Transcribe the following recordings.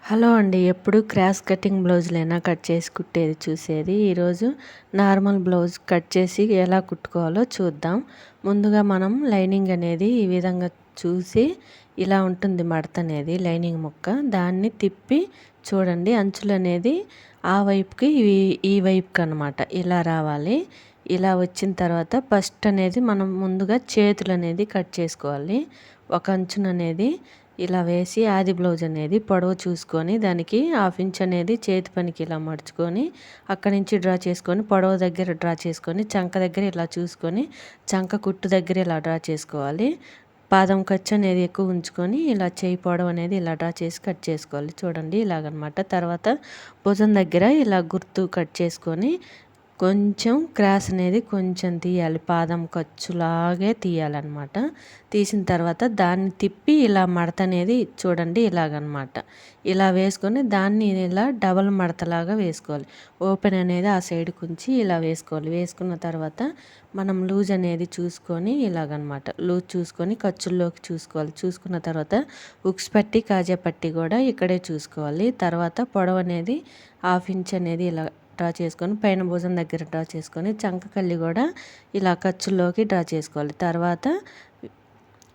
Hello అండి. ఎప్పుడు cross cutting బ్లౌజులైనా cut చేసి కుట్టేది చూసేది. ఈరోజు నార్మల్ బ్లౌజ్ కట్ చేసి ఎలా కుట్టుకోవాలో చూద్దాం. ముందుగా మనం లైనింగ్ అనేది ఈ విధంగా చూసి ఇలా ఉంటుంది మడత అనేది లైనింగ్ ముక్క. దాన్ని తిప్పి చూడండి అంచులు అనేది ఆ వైపుకి ఈ వైపుకి అనమాట ఇలా రావాలి. ఇలా వచ్చిన తర్వాత ఫస్ట్ అనేది మనం ముందుగా చేతులు అనేది కట్ చేసుకోవాలి. ఒక అంచున అనేది ఇలా వేసి ఆది బ్లౌజ్ అనేది పొడవు చూసుకొని దానికి 1/2 ఇంచ్ అనేది చేతి పనికి ఇలా మడుచుకొని అక్కడి నుంచి డ్రా చేసుకొని పొడవు దగ్గర డ్రా చేసుకొని చంక దగ్గర ఇలా చూసుకొని చంక కుట్టు దగ్గర ఇలా డ్రా చేసుకోవాలి. పాదం ఖర్చు అనేది ఎక్కువ ఉంచుకొని ఇలా చేయి పొడవు అనేది ఇలా డ్రా చేసి కట్ చేసుకోవాలి. చూడండి ఇలాగనమాట. తర్వాత భుజం దగ్గర ఇలా గుర్తు కట్ చేసుకొని కొంచెం క్రాస్ అనేది కొంచెం తీయాలి. పాదం ఖర్చులాగే తీయాలన్నమాట. తీసిన తర్వాత దాన్ని తిప్పి ఇలా మడత అనేది చూడండి ఇలాగనమాట. ఇలా వేసుకొని దాన్ని ఇలా డబల్ మడతలాగా వేసుకోవాలి. ఓపెన్ అనేది ఆ సైడ్కి ఉంచి ఇలా వేసుకోవాలి. వేసుకున్న తర్వాత మనం లూజ్ అనేది చూసుకొని ఇలాగనమాట. లూజ్ చూసుకొని ఖర్చుల్లోకి చూసుకోవాలి. చూసుకున్న తర్వాత ఉక్స్ పట్టి కాజా పట్టి కూడా ఇక్కడే చూసుకోవాలి. తర్వాత పొడవు అనేది 1/2 ఇంచ్ అనేది ఇలా డ్రా చేసుకొని పైన భుజం దగ్గర డ్రా చేసుకొని చంక కల్లి కూడా ఇలా ఖర్చుల్లోకి డ్రా చేసుకోవాలి. తర్వాత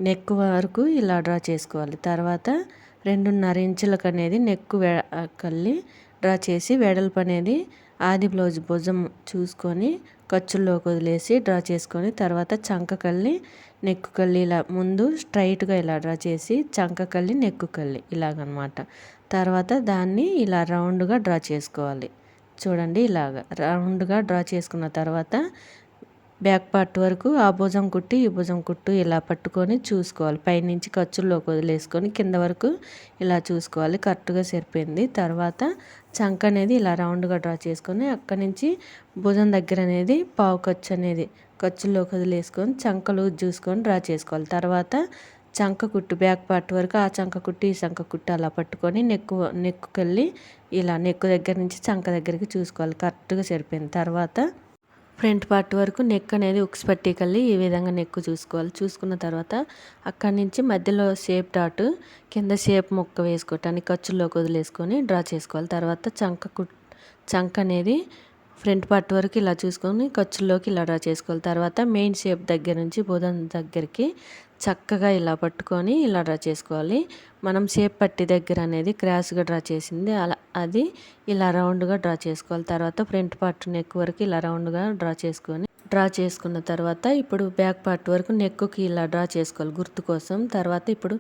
నెక్ వరకు ఇలా డ్రా చేసుకోవాలి. తర్వాత 2.5 ఇంచులకు అనేది నెక్ కల్లి డ్రా చేసి వెడల్పు అనేది ఆది బ్లౌజ్ భుజం చూసుకొని ఖర్చుల్లోకి వదిలేసి డ్రా చేసుకొని తర్వాత చంక కల్లి నెక్కు కల్లి ఇలా ముందు స్ట్రైట్గా ఇలా డ్రా చేసి చంక కల్లి నెక్కు కల్లి ఇలాగనమాట. తర్వాత దాన్ని ఇలా రౌండ్గా డ్రా చేసుకోవాలి. చూడండి ఇలాగ రౌండ్గా డ్రా చేసుకున్న తర్వాత బ్యాక్ పార్ట్ వరకు ఆ భుజం కుట్టు ఈ భుజం కుట్టు ఇలా పట్టుకొని చూసుకోవాలి. పైనుంచి ఖర్చుల్లోకి వదిలేసుకొని కింద వరకు ఇలా చూసుకోవాలి. కరెక్ట్గా సరిపోయింది. తర్వాత చంక అనేది ఇలా రౌండ్గా డ్రా చేసుకొని అక్కడి నుంచి భుజం దగ్గర అనేది పావు ఖర్చు అనేది ఖర్చుల్లోకి వదిలేసుకొని చంక లూజ్ చూసుకొని డ్రా చేసుకోవాలి. తర్వాత చంక కుట్టు బ్యాక్ పార్ట్ వరకు ఆ చంక కుట్టు ఈ చంక కుట్టు అలా పట్టుకొని నెక్కుకెళ్ళి ఇలా నెక్కు దగ్గర నుంచి చంక దగ్గరికి చూసుకోవాలి. కరెక్ట్గా సరిపోయింది. తర్వాత ఫ్రంట్ పార్ట్ వరకు నెక్ అనేది ఉక్స్ పట్టి కల్లి ఈ విధంగా నెక్కు చూసుకోవాలి. చూసుకున్న తర్వాత అక్కడి నుంచి మధ్యలో షేప్ డాట్ కింద షేప్ ముక్క వేసుకోవటానికి ఖర్చుల్లోకి వదిలేసుకొని డ్రా చేసుకోవాలి. తర్వాత చంక అనేది ఫ్రంట్ పార్ట్ వరకు ఇలా చూసుకొని ఖర్చుల్లోకి ఇలా డ్రా చేసుకోవాలి. తర్వాత మెయిన్ షేప్ దగ్గర నుంచి భుజం దగ్గరికి చక్కగా ఇలా పట్టుకొని ఇలా డ్రా చేసుకోవాలి. మనం షేప్ పట్టి దగ్గర అనేది క్రాస్గా డ్రా చేసింది అలా అది ఇలా రౌండ్గా డ్రా చేసుకోవాలి. తర్వాత ఫ్రంట్ పార్ట్ నెక్ వరకు ఇలా రౌండ్గా డ్రా చేసుకున్న తర్వాత ఇప్పుడు బ్యాక్ పార్ట్ వరకు నెక్కుకి ఇలా డ్రా చేసుకోవాలి గుర్తు కోసం. తర్వాత ఇప్పుడు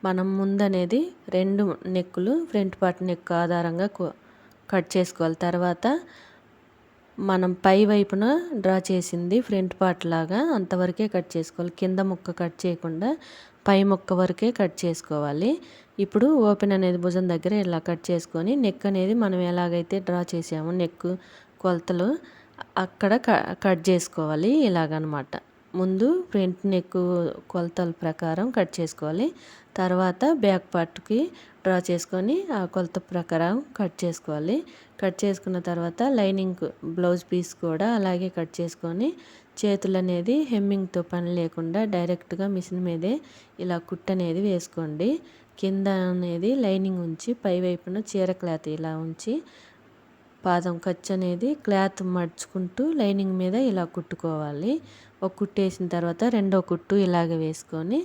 మనం ముందనేది 2 నెక్కులు ఫ్రంట్ పార్ట్ నెక్ ఆధారంగా కట్ చేసుకోవాలి. తర్వాత మనం పై వైపున డ్రా చేసింది ఫ్రంట్ పార్ట్ లాగా అంతవరకే కట్ చేసుకోవాలి. కింద ముక్క కట్ చేయకుండా పై ముక్క వరకే కట్ చేసుకోవాలి. ఇప్పుడు ఓపెన్ అనేది భుజం దగ్గర ఇలా కట్ చేసుకొని నెక్ అనేది మనం ఎలాగైతే డ్రా చేసామో నెక్ కొలతలు అక్కడ కట్ చేసుకోవాలి. ఇలాగనమాట. ముందు ఫ్రంట్ నెక్ కొలతల ప్రకారం కట్ చేసుకోవాలి. తర్వాత బ్యాక్ పార్ట్కి డ్రా చేసుకొని ఆ కొలత ప్రకారం కట్ చేసుకోవాలి. కట్ చేసుకున్న తర్వాత లైనింగ్ బ్లౌజ్ పీస్ కూడా అలాగే కట్ చేసుకొని చేతులు అనేది హెమ్మింగ్తో పని లేకుండా డైరెక్ట్గా మిషన్ మీదే ఇలా కుట్టు అనేది వేసుకోండి. కింద అనేది లైనింగ్ ఉంచి పై వైపున చీర క్లాత్ ఇలా ఉంచి పాదం ఖర్చు అనేది క్లాత్ మడుచుకుంటూ లైనింగ్ మీద ఇలా కుట్టుకోవాలి. ఒక కుట్టు వేసిన తర్వాత రెండో కుట్టు ఇలాగ వేసుకొని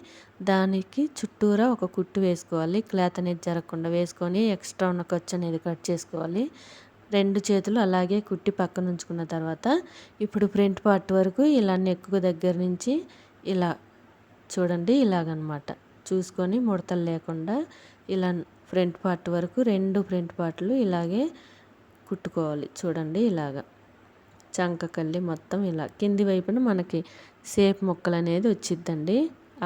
దానికి చుట్టూరా ఒక కుట్టు వేసుకోవాలి. క్లాత్ అనేది జరగకుండా వేసుకొని ఎక్స్ట్రా ఉన్న ఖర్చు అనేది కట్ చేసుకోవాలి. 2 చేతులు అలాగే కుట్టి పక్కన ఉంచుకున్న తర్వాత ఇప్పుడు ఫ్రంట్ పార్ట్ వరకు ఇలా నెక్కు దగ్గర నుంచి ఇలా చూడండి ఇలాగనమాట చూసుకొని ముడతలు లేకుండా ఇలా ఫ్రంట్ పార్ట్ వరకు 2 ఫ్రంట్ పార్ట్లు ఇలాగే కుట్టుకోవాలి. చూడండి ఇలాగా చంక కల్లి మొత్తం ఇలా కింది వైపున మనకి షేప్ ముక్కలు అనేది వచ్చిద్దండి.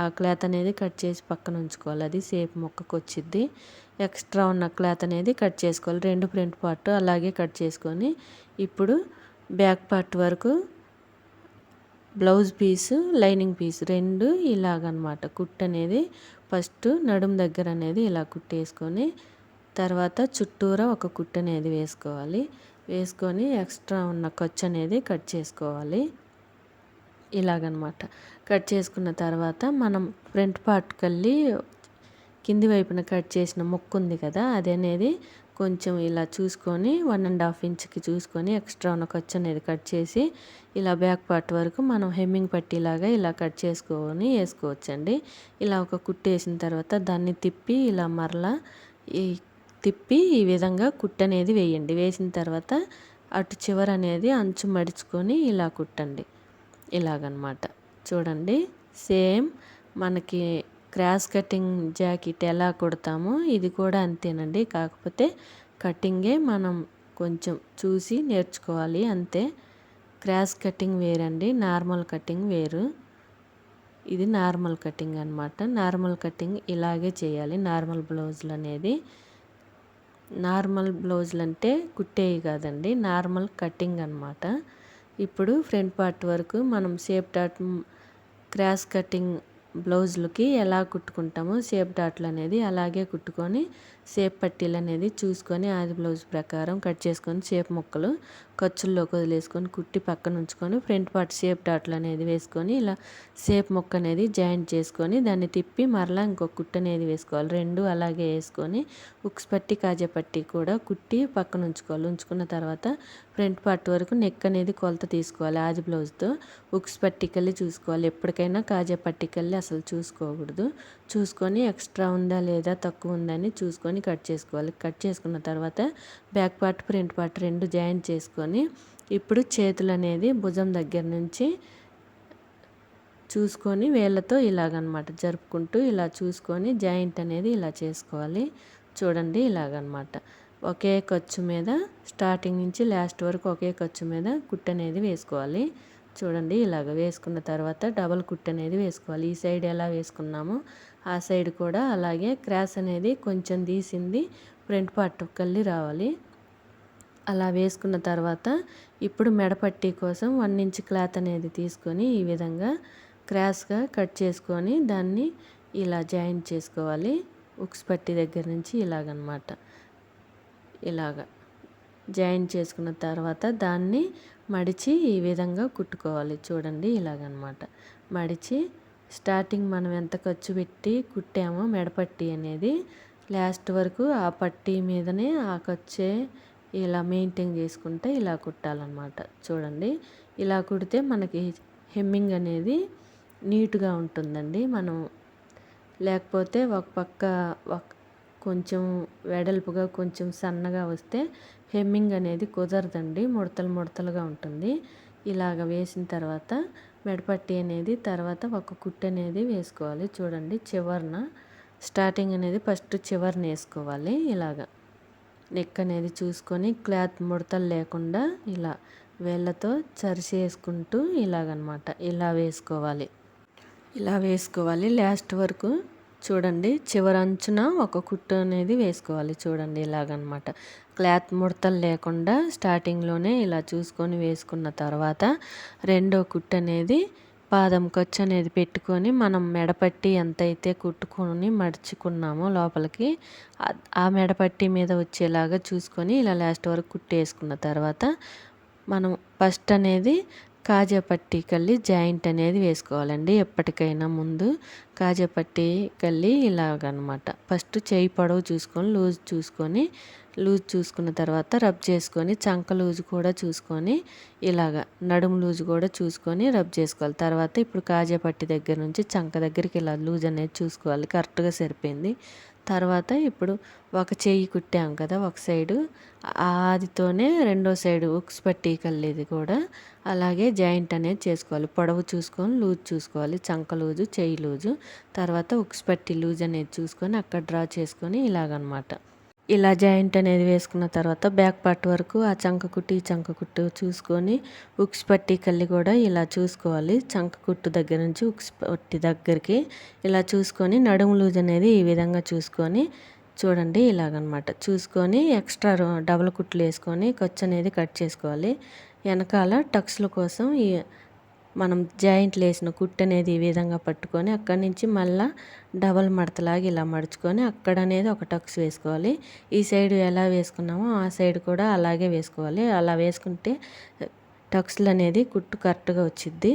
ఆ క్లాత్ అనేది కట్ చేసి పక్కన ఉంచుకోవాలి. అది షేప్ ముక్కకు వచ్చిద్ది. ఎక్స్ట్రా ఉన్న క్లాత్ అనేది కట్ చేసుకోవాలి. 2 ఫ్రంట్ పార్ట్ అలాగే కట్ చేసుకొని ఇప్పుడు బ్యాక్ పార్ట్ వరకు బ్లౌజ్ పీసు లైనింగ్ పీస్ 2 ఇలాగనమాట కుట్టు అనేది ఫస్ట్ నడుం దగ్గర అనేది ఇలా కుట్టేసుకొని తర్వాత చుట్టూరా ఒక కుట్టు అనేది వేసుకోవాలి. వేసుకొని ఎక్స్ట్రా ఉన్న ఖర్చు అనేది కట్ చేసుకోవాలి. ఇలాగనమాట కట్ చేసుకున్న తర్వాత మనం ఫ్రంట్ పార్ట్ కల్లి కింది వైపున కట్ చేసిన ముక్క ఉంది కదా, అది అనేది కొంచెం ఇలా చూసుకొని 1.5 ఇంచ్కి చూసుకొని ఎక్స్ట్రా ఉన్న ఖర్చు అనేది కట్ చేసి ఇలా బ్యాక్ పార్ట్ వరకు మనం హెమ్మింగ్ పట్టీలాగా ఇలా కట్ చేసుకొని వేసుకోవచ్చండి. ఇలా ఒక కుట్టు వేసిన తర్వాత దాన్ని తిప్పి ఇలా మరలా ఈ విధంగా కుట్టు అనేది వేయండి. వేసిన తర్వాత అటు చివర అనేది అంచు మడుచుకొని ఇలా కుట్టండి. ఇలాగనమాట. చూడండి, సేమ్ మనకి క్రాస్ కటింగ్ జాకెట్ ఎలా కుడతామో ఇది కూడా అంతేనండి. కాకపోతే కటింగే మనం కొంచెం చూసి నేర్చుకోవాలి అంతే. క్రాస్ కటింగ్ వేరండి, నార్మల్ కటింగ్ వేరు. ఇది నార్మల్ కటింగ్ అనమాట. నార్మల్ కటింగ్ ఇలాగే చేయాలి. నార్మల్ బ్లౌజులు అనేది నార్మల్ బ్లౌజులు అంటే కుట్టేవి కాదండి, నార్మల్ కటింగ్ అనమాట. ఇప్పుడు ఫ్రంట్ పార్ట్ వరకు మనం షేప్ డాట్ క్రాస్ కటింగ్ బ్లౌజులకి ఎలా కుట్టుకుంటామో షేప్ డాట్లు అనేది అలాగే కుట్టుకొని షేప్ పట్టీలు అనేది చూసుకొని ఆది బ్లౌజ్ ప్రకారం కట్ చేసుకొని షేప్ ముక్కలు ఖర్చుల్లోకి వదిలేసుకొని కుట్టి పక్కన ఉంచుకొని ఫ్రంట్ పార్ట్ షేప్ డాట్లు అనేది వేసుకొని ఇలా షేప్ ముక్క అనేది జాయింట్ చేసుకొని దాన్ని తిప్పి మరలా ఇంకొక కుట్టు అనేది వేసుకోవాలి. రెండు అలాగే వేసుకొని ఉక్స్ పట్టి కాజా పట్టి కూడా కుట్టి పక్కన ఉంచుకోవాలి. ఉంచుకున్న తర్వాత ఫ్రంట్ పార్ట్ వరకు నెక్ అనేది కొలత తీసుకోవాలి. ఆది బ్లౌజ్తో ఉక్స్ పట్టికల్లి చూసుకోవాలి. ఎప్పటికైనా కాజా పట్టికల్లి అసలు చూసుకోకూడదు. చూసుకొని ఎక్స్ట్రా ఉందా లేదా తక్కువ ఉందని చూసుకొని కట్ చేసుకోవాలి. కట్ చేసుకున్న తర్వాత బ్యాక్ పార్ట్ ఫ్రంట్ పార్ట్ రెండు జాయింట్ చేసుకొని ఇప్పుడు చేతులు అనేది భుజం దగ్గర నుంచి చూసుకొని వేళ్ళతో ఇలాగనమాట జరుపుకుంటూ ఇలా చూసుకొని జాయింట్ అనేది ఇలా చేసుకోవాలి. చూడండి, ఇలాగనమాట. ఒకే ఖర్చు మీద స్టార్టింగ్ నుంచి లాస్ట్ వరకు ఒకే ఖర్చు మీద కుట్టు అనేది వేసుకోవాలి. చూడండి, ఇలాగ వేసుకున్న తర్వాత డబల్ కుట్టు అనేది వేసుకోవాలి. ఈ సైడ్ ఎలా వేసుకున్నామో ఆ సైడ్ కూడా అలాగే క్రాస్ అనేది కొంచెం తీసింది ఫ్రంట్ పార్ట్ కల్లి రావాలి. అలా వేసుకున్న తర్వాత ఇప్పుడు మెడపట్టీ కోసం 1 ఇంచ్ క్లాత్ అనేది తీసుకొని ఈ విధంగా క్రాస్గా కట్ చేసుకొని దాన్ని ఇలా జాయింట్ చేసుకోవాలి. ఉక్స్ పట్టీ దగ్గర నుంచి ఇలాగనమాట. ఇలాగ జాయింట్ చేసుకున్న తర్వాత దాన్ని మడిచి ఈ విధంగా కుట్టుకోవాలి. చూడండి, ఇలాగనమాట. మడిచి స్టార్టింగ్ మనం ఎంత ఖర్చు పెట్టి కుట్టామో మెడపట్టీ అనేది లాస్ట్ వరకు ఆ పట్టీ మీదనే ఆ ఖర్చే ఇలా మెయింటైన్ చేసుకుంటే ఇలా కుట్టాలన్నమాట. చూడండి, ఇలా కుడితే మనకి హెమ్మింగ్ అనేది నీట్గా ఉంటుందండి. మనం లేకపోతే ఒక పక్క కొంచెం వెడల్పుగా కొంచెం సన్నగా వస్తే హెమ్మింగ్ అనేది కుదరదండి, ముడతలు ముడతలుగా ఉంటుంది. ఇలాగ వేసిన తర్వాత మెడపట్టీ అనేది తర్వాత ఒక కుట్టు అనేది వేసుకోవాలి. చూడండి, చివరన స్టార్టింగ్ అనేది ఫస్ట్ చివరన వేసుకోవాలి. ఇలాగ నెక్ అనేది చూసుకొని క్లాత్ ముడతలు లేకుండా ఇలా వేళ్ళతో చరిచేసుకుంటూ ఇలాగనమాట ఇలా వేసుకోవాలి. ఇలా వేసుకోవాలి లాస్ట్ వరకు. చూడండి, చివరి అంచున ఒక కుట్టు అనేది వేసుకోవాలి. చూడండి, ఇలాగనమాట. క్లాత్ ముడతలు లేకుండా స్టార్టింగ్లోనే ఇలా చూసుకొని వేసుకున్న తర్వాత రెండో కుట్టు అనేది పాదం ఖర్చు అనేది పెట్టుకొని మనం మెడపట్టి ఎంతైతే కుట్టుకొని మడుచుకున్నామో లోపలికి ఆ మెడపట్టి మీద వచ్చేలాగా చూసుకొని ఇలా లాస్ట్ వరకు కుట్టేసుకున్న తర్వాత మనం ఫస్ట్ అనేది కాజా పట్టీ కల్లి జాయింట్ అనేది వేసుకోవాలండి. ఎప్పటికైనా ముందు కాజా పట్టీ కల్లి ఇలాగనమాట. ఫస్ట్ చేయి పొడవు చూసుకొని లూజ్ చూసుకున్న తర్వాత రబ్ చేసుకొని చంక లూజ్ కూడా చూసుకొని ఇలాగ నడుము లూజ్ కూడా చూసుకొని రబ్ చేసుకోవాలి. తర్వాత ఇప్పుడు కాజా పట్టీ దగ్గర నుంచి చంక దగ్గరికి ఇలా లూజ్ అనేది చూసుకోవాలి. కరెక్ట్గా సరిపోయింది. తర్వాత ఇప్పుడు ఒక చెయ్యి కుట్టాం కదా ఒక సైడు, ఆదితోనే రెండో సైడు ఉక్స్ పట్టీ కల్లేది కూడా అలాగే జాయింట్ అనేది చేసుకోవాలి. పొడవు చూసుకొని లూజ్ చూసుకోవాలి, చంక లూజు చెయ్యి లూజు, తర్వాత ఉక్స్ పట్టీ లూజ్ అనేది చూసుకొని అక్కడ డ్రా చేసుకొని ఇలాగనమాట. ఇలా జాయింట్ అనేది వేసుకున్న తర్వాత బ్యాక్ పార్ట్ వరకు ఆ చంక కుట్టు ఈ చంక కుట్టు చూసుకొని ఉక్స్ పట్టీ కల్లి కూడా ఇలా చూసుకోవాలి. చంక కుట్టు దగ్గర నుంచి ఉక్స్ పట్టీ దగ్గరికి ఇలా చూసుకొని నడుము లూజ్ అనేది ఈ విధంగా చూసుకొని చూడండి ఇలాగనమాట. చూసుకొని ఎక్స్ట్రా డబల్ కుట్లు వేసుకొని ఖర్చు అనేది కట్ చేసుకోవాలి. వెనకాల టక్స్ల కోసం ఈ మనం జాయింట్లు వేసిన కుట్టు అనేది ఈ విధంగా పట్టుకొని అక్కడి నుంచి మళ్ళీ డబల్ మడతలాగా ఇలా మడుచుకొని అక్కడ అనేది ఒక టక్స్ వేసుకోవాలి. ఈ సైడ్ ఎలా వేసుకున్నామో ఆ సైడ్ కూడా అలాగే వేసుకోవాలి. అలా వేసుకుంటే టక్స్లు అనేది కుట్టు కరెక్ట్గా వచ్చిద్ది.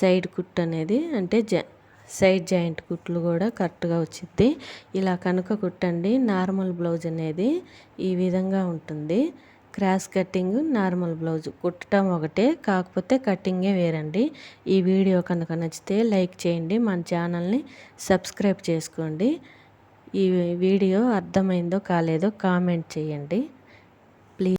సైడ్ కుట్టు అనేది అంటే సైడ్ జాయింట్ కుట్లు కూడా కరెక్ట్గా వచ్చింది. ఇలా కనుక కుట్టండి. నార్మల్ బ్లౌజ్ అనేది ఈ విధంగా ఉంటుంది. క్రాస్ కటింగ్, నార్మల్ బ్లౌజ్ కుట్టడం ఒకటే, కాకపోతే కటింగే వేరండి. ఈ వీడియో కనుక నచ్చితే లైక్ చేయండి, మన ఛానల్ని సబ్స్క్రైబ్ చేసుకోండి. ఈ వీడియో అర్థమైందో కాలేదో కామెంట్ చేయండి.